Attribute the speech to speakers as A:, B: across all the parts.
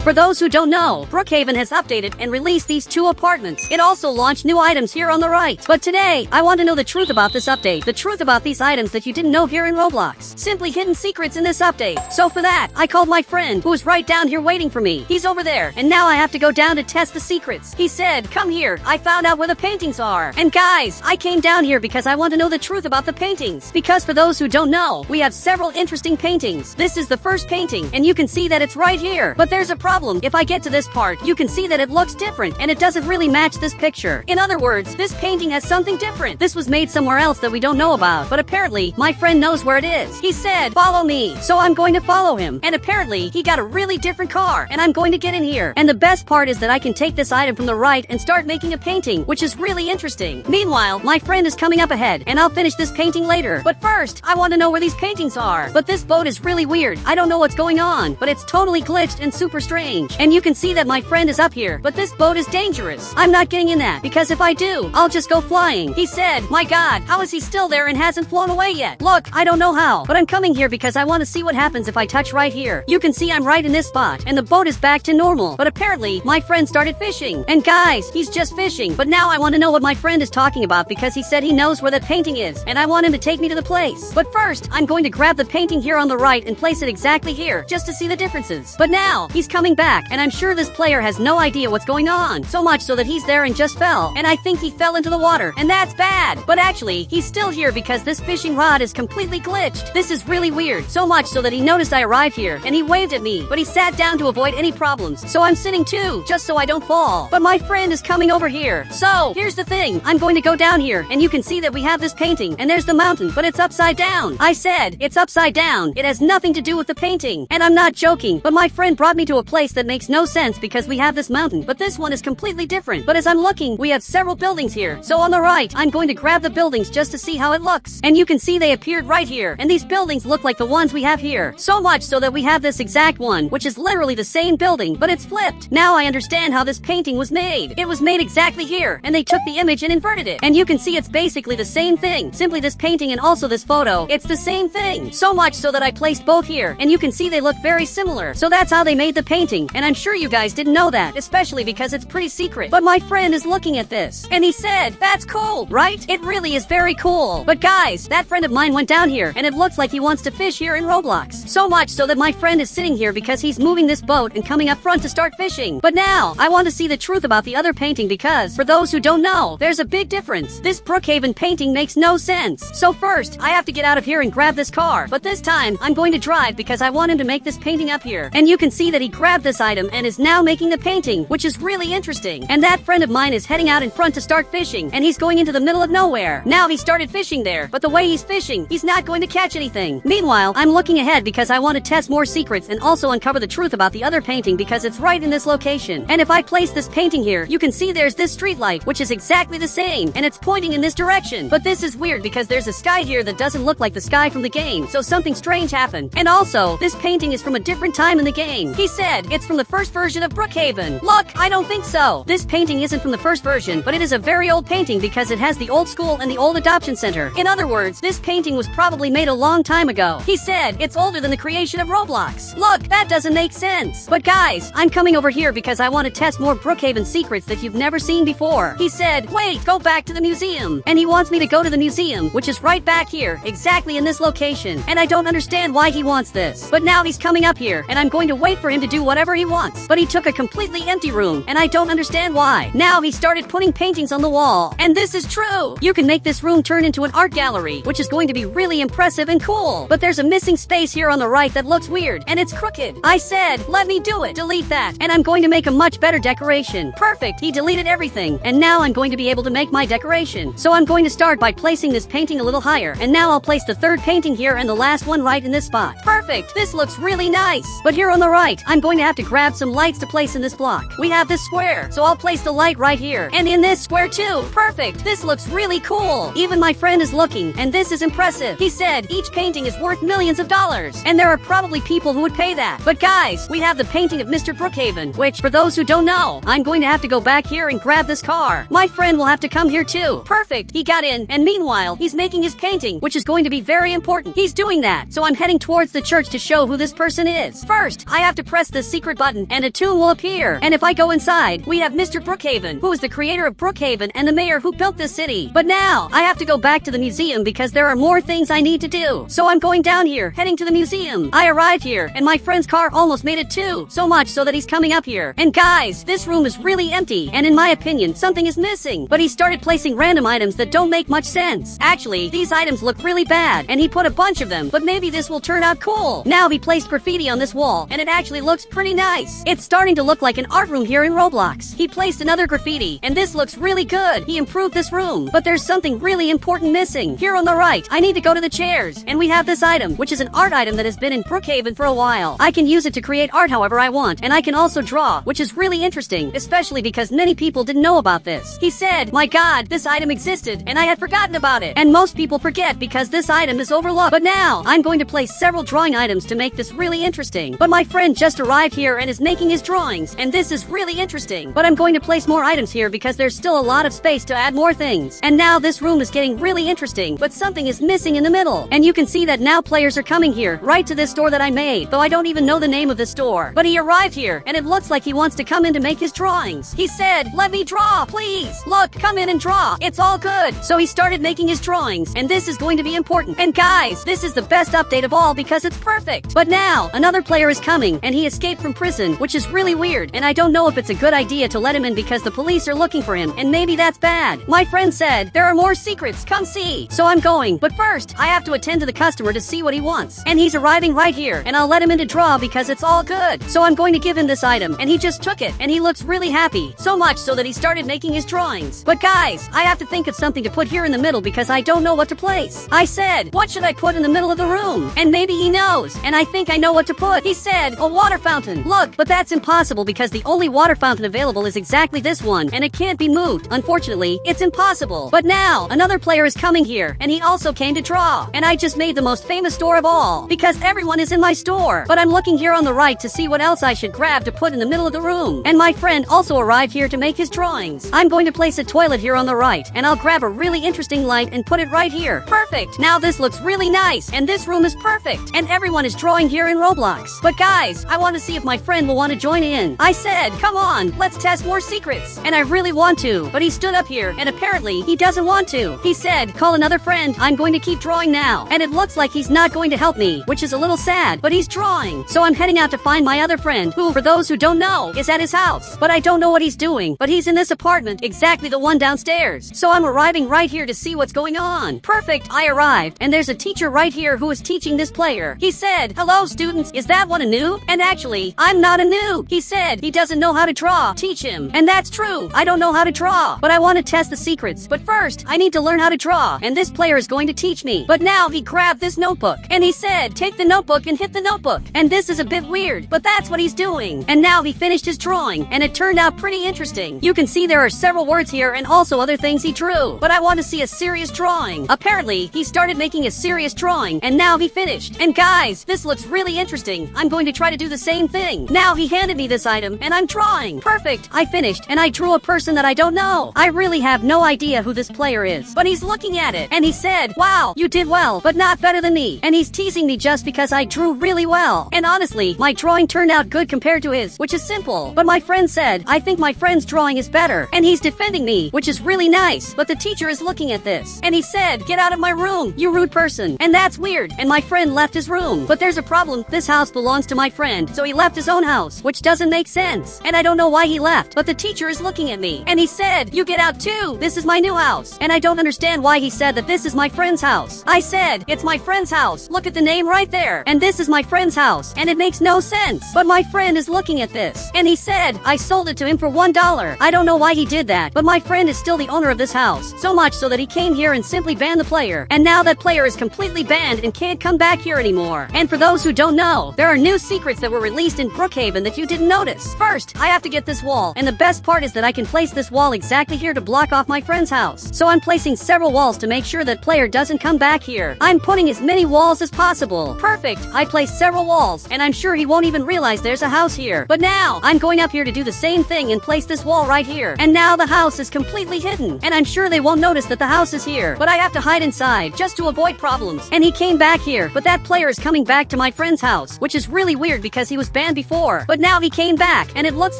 A: For those who don't know, Brookhaven has updated and released these 2 apartments. It also launched new items here on the right. But today, I want to know the truth about this update. The truth about these items that you didn't know here in Roblox. Simply hidden secrets in this update. So for that, I called my friend who was right down here waiting for me. He's over there, and now I have to go down to test the secrets. He said, come here, I found out where the paintings are. And guys, I came down here because I want to know the truth about the paintings. Because for those who don't know, we have several interesting paintings. This is the first painting, and you can see that it's right here. But there's a problem. If I get to this part, you can see that it looks different, and it doesn't really match this picture. In other words, this painting has something different. This was made somewhere else that we don't know about, but apparently, my friend knows where it is. He said, follow me, so I'm going to follow him. And apparently, he got a really different car, and I'm going to get in here. And the best part is that I can take this item from the right and start making a painting, which is really interesting. Meanwhile, my friend is coming up ahead, and I'll finish this painting later. But first, I want to know where these paintings are. But this boat is really weird. I don't know what's going on, but it's totally glitched and super strange. And you can see that my friend is up here, but this boat is dangerous. I'm not getting in that, because if I do, I'll just go flying. He said, my god, how is he still there and hasn't flown away yet? Look, I don't know how, but I'm coming here because I want to see what happens if I touch right here. You can see I'm right in this spot, and the boat is back to normal. But apparently, my friend started fishing. And guys, he's just fishing. But now I want to know what my friend is talking about because he said he knows where the painting is, and I want him to take me to the place. But first, I'm going to grab the painting here on the right and place it exactly here, just to see the differences. But now, he's coming back, and I'm sure this player has no idea what's going on. So much so that he's there and just fell. And I think he fell into the water, and that's bad. But actually, he's still here because this fishing rod is completely glitched. This is really weird. So much so that he noticed I arrived here, and he waved at me, but he sat down to avoid any problems. So I'm sitting too, just so I don't fall. But my friend is coming over here. So, here's the thing. I'm going to go down here, and you can see that we have this painting, and there's the mountain, but it's upside down. I said, it's upside down. It has nothing to do with the painting. And I'm not joking, but my friend brought me to a place that makes no sense because we have this mountain, but this one is completely different. But as I'm looking, we have several buildings here. So on the right, I'm going to grab the buildings just to see how it looks. And you can see they appeared right here. And these buildings look like the ones we have here. So much so that we have this exact one, which is literally the same building, but it's flipped. Now I understand how this painting was made. It was made exactly here, and they took the image and inverted it. And you can see it's basically the same thing. Simply this painting and also this photo, it's the same thing. So much so that I placed both here, and you can see they look very similar. So that's how they made the painting. And I'm sure you guys didn't know that, especially because it's pretty secret. But my friend is looking at this, and he said, that's cool, right? It really is very cool. But guys, that friend of mine went down here, and it looks like he wants to fish here in Roblox. So much so that my friend is sitting here because he's moving this boat and coming up front to start fishing. But now, I want to see the truth about the other painting because, for those who don't know, there's a big difference. This Brookhaven painting makes no sense. So first, I have to get out of here and grab this car. But this time, I'm going to drive because I want him to make this painting up here. And you can see that he grabbed this item and is now making the painting, which is really interesting. And that friend of mine is heading out in front to start fishing, and he's going into the middle of nowhere. Now he started fishing there, but the way he's fishing, he's not going to catch anything. Meanwhile, I'm looking ahead because I want to test more secrets and also uncover the truth about the other painting because it's right in this location. And if I place this painting here, you can see there's this street light, which is exactly the same, and it's pointing in this direction. But this is weird because there's a sky here that doesn't look like the sky from the game, so something strange happened. And also, this painting is from a different time in the game. He said it's from the first version of Brookhaven. Look, I don't think so. This painting isn't from the first version, but it is a very old painting because it has the old school and the old adoption center. In other words, this painting was probably made a long time ago. He said it's older than the creation of Roblox. Look, that doesn't make sense. But guys, I'm coming over here because I want to test more Brookhaven secrets that you've never seen before. He said, wait, go back to the museum. And he wants me to go to the museum, which is right back here, exactly in this location. And I don't understand why he wants this. But now he's coming up here, and I'm going to wait for him to do whatever he wants. But he took a completely empty room, and I don't understand why. Now he started putting paintings on the wall. And this is true. You can make this room turn into an art gallery, which is going to be really impressive and cool. But there's a missing space here on the right that looks weird, and it's crooked. I said, let me do it. Delete that. And I'm going to make a much better decoration. Perfect. He deleted everything. And now I'm going to be able to make my decoration. So I'm going to start by placing this painting a little higher. And now I'll place the third painting here and the last one right in this spot. Perfect. This looks really nice. But here on the right, I'm going to have to grab some lights to place in this block. We have this square, so I'll place the light right here. And in this square too. Perfect. This looks really cool. Even my friend is looking, and this is impressive. He said each painting is worth millions of dollars. And there are probably people who would pay that. But guys, we have the painting of Mr. Brookhaven, which, for those who don't know, I'm going to have to go back here and grab this car. My friend will have to come here too. Perfect. He got in, and meanwhile, he's making his painting, which is going to be very important. He's doing that, so I'm heading towards the church to show who this person is. First, I have to press this secret button and a tomb will appear. And if I go inside, we have Mr. Brookhaven, who is the creator of Brookhaven and the mayor who built this city. But now, I have to go back to the museum because there are more things I need to do. So I'm going down here, heading to the museum. I arrived here, and my friend's car almost made it too. So much so that he's coming up here. And guys, this room is really empty, and in my opinion, something is missing. But he started placing random items that don't make much sense. Actually, these items look really bad, and he put a bunch of them, but maybe this will turn out cool. Now he placed graffiti on this wall, and it actually looks pretty nice. It's starting to look like an art room here in Roblox. He placed another graffiti, and this looks really good. He improved this room, but there's something really important missing. Here on the right, I need to go to the chairs, and we have this item, which is an art item that has been in Brookhaven for a while. I can use it to create art however I want, and I can also draw, which is really interesting, especially because many people didn't know about this. He said, my god, this item existed, and I had forgotten about it. And most people forget because this item is overlooked. But now, I'm going to place several drawing items to make this really interesting. But my friend just arrived here and is making his drawings, and this is really interesting. But I'm going to place more items here because there's still a lot of space to add more things. And now this room is getting really interesting, but something is missing in the middle. And you can see that now players are coming here, right to this store that I made, though I don't even know the name of the store. But he arrived here, and it looks like he wants to come in to make his drawings. He said, let me draw, please. Look, come in and draw. It's all good. So he started making his drawings, and this is going to be important. And guys, this is the best update of all because it's perfect. But now, another player is coming, and he escaped from prison, which is really weird, and I don't know if it's a good idea to let him in because the police are looking for him, and maybe that's bad. My friend said, there are more secrets, come see. So I'm going, but first, I have to attend to the customer to see what he wants. And he's arriving right here, and I'll let him in to draw because it's all good. So I'm going to give him this item, and he just took it, and he looks really happy. So much so that he started making his drawings. But guys, I have to think of something to put here in the middle because I don't know what to place. I said, what should I put in the middle of the room? And maybe he knows, and I think I know what to put. He said, a water fountain. Look, but that's impossible because the only water fountain available is exactly this one, and it can't be moved. Unfortunately, it's impossible. But now, another player is coming here, and he also came to draw. And I just made the most famous store of all, because everyone is in my store. But I'm looking here on the right to see what else I should grab to put in the middle of the room. And my friend also arrived here to make his drawings. I'm going to place a toilet here on the right, and I'll grab a really interesting light and put it right here. Perfect! Now this looks really nice, and this room is perfect. And everyone is drawing here in Roblox. But guys, I want to see if my friend will want to join in. I said, come on, let's test more secrets. And I really want to, but he stood up here, and apparently, he doesn't want to. He said, call another friend, I'm going to keep drawing now. And it looks like he's not going to help me, which is a little sad, but he's drawing. So I'm heading out to find my other friend, who, for those who don't know, is at his house. But I don't know what he's doing, but he's in this apartment, exactly the one downstairs. So I'm arriving right here to see what's going on. Perfect, I arrived, and there's a teacher right here who is teaching this player. He said, hello students, is that one a noob? And actually, I'm not a noob. He said he doesn't know how to draw. Teach him. And that's true, I don't know how to draw, but I want to test the secrets. But first, I need to learn how to draw, and this player is going to teach me. But now he grabbed this notebook, and he said, take the notebook and hit the notebook. And this is a bit weird, but that's what he's doing. And now he finished his drawing, and it turned out pretty interesting. You can see there are several words here and also other things he drew. But I want to see a serious drawing. Apparently, he started making a serious drawing, and now he finished. And guys, this looks really interesting. I'm going to try to do the same thing. Now he handed me this item, and I'm drawing. Perfect, I finished, and I drew a person that I don't know. I really have no idea who this player is, but he's looking at it, and he said, wow, you did well, but not better than me. And he's teasing me just because I drew really well. And honestly, my drawing turned out good compared to his, which is simple. But my friend said, I think my friend's drawing is better, and he's defending me, which is really nice. But the teacher is looking at this, and he said, get out of my room, you rude person. And that's weird, and my friend left his room. But there's a problem, this house belongs to my friend, so he left his own house, which doesn't make sense. And I don't know why he left, but the teacher is looking at me, and he said, you get out too, this is my new house. And I don't understand why he said that this is my friend's house. I said, it's my friend's house, look at the name right there, and this is my friend's house, and it makes no sense. But my friend is looking at this, and he said, I sold it to him for $1. I don't know why he did that, but my friend is still the owner of this house, so much so that he came here and simply banned the player. And now that player is completely banned and can't come back here anymore. And for those who don't know, there are new secrets that were released in Brookhaven that you didn't notice. First, I have to get this wall, and the best part is that I can place this wall exactly here to block off my friend's house. So I'm placing several walls to make sure that player doesn't come back here. I'm putting as many walls as possible. Perfect, I placed several walls, and I'm sure he won't even realize there's a house here. But now, I'm going up here to do the same thing and place this wall right here. And now the house is completely hidden, and I'm sure they won't notice that the house is here. But I have to hide inside, just to avoid problems. And he came back here, but that player is coming back to my friend's house, which is really weird because he was banned before, but now he came back, and it looks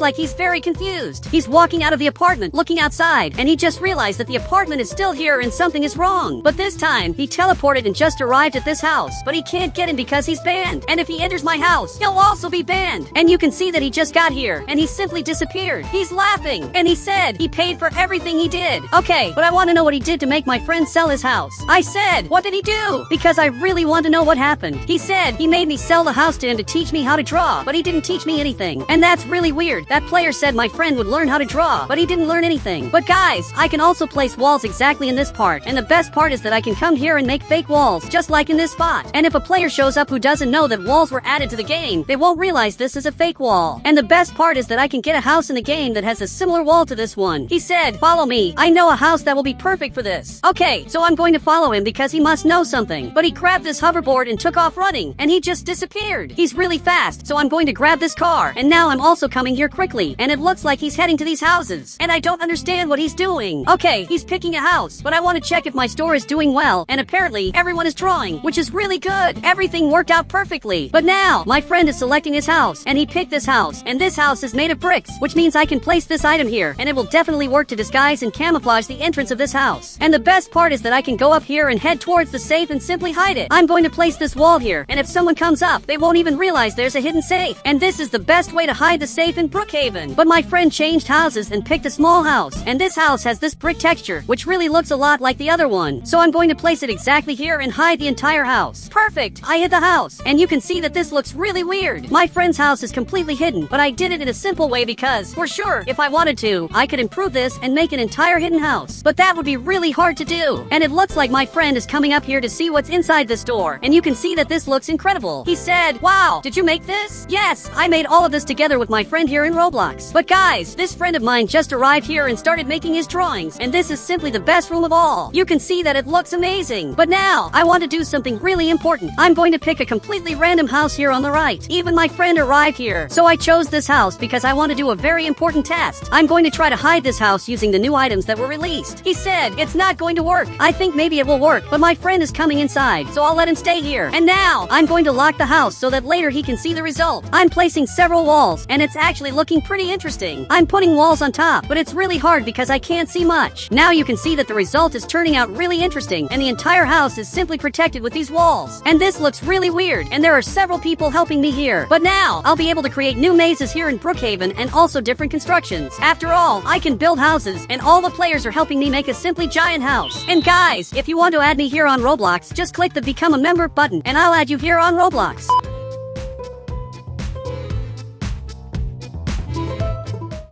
A: like he's very confused. He's walking out of the apartment, looking outside, and he just realized that the apartment is still here and something is wrong. But this time, he teleported and just arrived at this house, but he can't get in because he's banned. And if he enters my house, he'll also be banned. And you can see that he just got here, and he simply disappeared. He's laughing, and he said he paid for everything he did. Okay, but I want to know what he did to make my friend sell his house. I said, what did he do? Because I really want to know what happened. He said he made me sell the house to him to teach me how to draw, but he didn't teach me anything. And that's really weird. That player said my friend would learn how to draw, but he didn't learn anything. But guys, I can also place walls exactly in this part, and the best part is that I can come here and make fake walls, just like in this spot. And if a player shows up who doesn't know that walls were added to the game, they won't realize this is a fake wall. And the best part is that I can get a house in the game that has a similar wall to this one. He said, follow me. I know a house that will be perfect for this. Okay, so I'm going to follow him because he must know something. But he grabbed this hoverboard and took off running, and he just disappeared. He's really fast, so I'm going to grab this car. And now I'm also coming here quickly, and it looks like he's heading to these houses. And I don't understand what he's doing. Okay, he's picking a house, but I want to check if my store is doing well, and apparently everyone is drawing, which is really good. Everything worked out perfectly. But now, my friend is selecting his house, and he picked this house, and this house is made of bricks, which means I can place this item here, and it will definitely work to disguise and camouflage the entrance of this house. And the best part is that I can go up here and head towards the safe and simply hide it. I'm going to place this wall here, and if someone comes up, they won't even realize there's a hidden safe. And this is the best way to hide the safe in Brookhaven. But my friend changed houses and picked a small house, and this house has this brick texture, which really looks a lot like the other one. So I'm going to place it exactly here and hide the entire house. Perfect! I hid the house, and you can see that this looks really weird. My friend's house is completely hidden, but I did it in a simple way because, for sure, if I wanted to, I could improve this and make an entire hidden house. But that would be really hard to do. And it looks like my friend is coming up here to see what's inside this door, and you can see that this looks incredible. He said, wow, did you make this? Yes, I made all of this together with my friend here in Roblox. But guys, this friend of mine just arrived here and started making his drawings, and this is simply the best room of all. You can see that it looks amazing. But now, I want to do something really important. I'm going to pick a completely random house here on the right. Even my friend arrived here, so I chose this house because I want to do a very important test. I'm going to try to hide this house using the new items that were released. He said, it's not going to work. I think maybe it will work, but my friend is coming inside, so I'll let him stay here. And now, I'm going to lock the house so that later he can see the result. I'm placing several walls, and it's actually looking pretty interesting. I'm putting walls on top, but it's really hard because I can't see much. Now you can see that the result is turning out really interesting, and the entire house is simply protected with these walls. And this looks really weird, and there are several people helping me here. But now, I'll be able to create new mazes here in Brookhaven and also different constructions. After all, I can build houses, and all the players are helping me make a simply giant house. And guys, if you want to add me here on Roblox, just click the Become a Member button, and I'll add you here on Roblox.